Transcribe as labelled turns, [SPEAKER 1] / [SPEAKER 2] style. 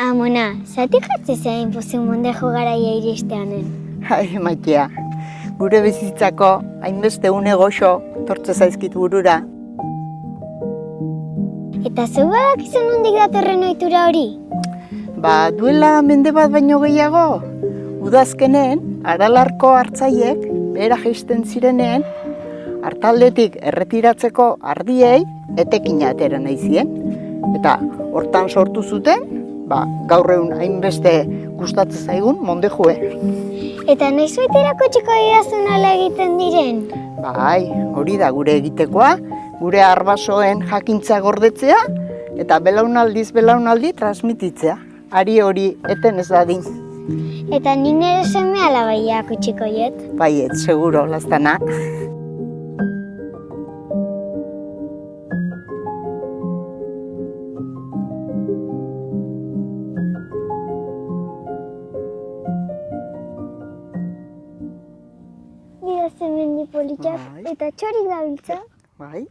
[SPEAKER 1] Amona, zati jatze zein pozik mondejo garaia iristeanen?
[SPEAKER 2] Ai, Maitea, gure bizitzako hainbeste une goxo tortze zaizkit burura.
[SPEAKER 1] Eta zeu badakizun nondik datorren ohitura hori?
[SPEAKER 2] Duela mende bat baino gehiago, udazkenen Aralarko hartzaiek behera jaisten zirenean, hartaldetik erretiratzeko ardiei etekina atera nahi zien. Eta hortan sortu zuten, gaur egun hainbeste gustatzen zaigun mondejue.
[SPEAKER 1] Eta noiz baiterako txiko idazun ala egiten diren?
[SPEAKER 2] Bai, hori da gure egitekoa, gure arbasoen jakintza gordetzea eta belaunaldiz belaunaldi transmititzea. Ari hori eten ez dadin.
[SPEAKER 1] Eta nik nire seme alabaiak utziko jet?
[SPEAKER 2] Baiet, seguro, lastana.
[SPEAKER 1] Bida zemen politak eta txorik dabiltza?
[SPEAKER 2] Bai.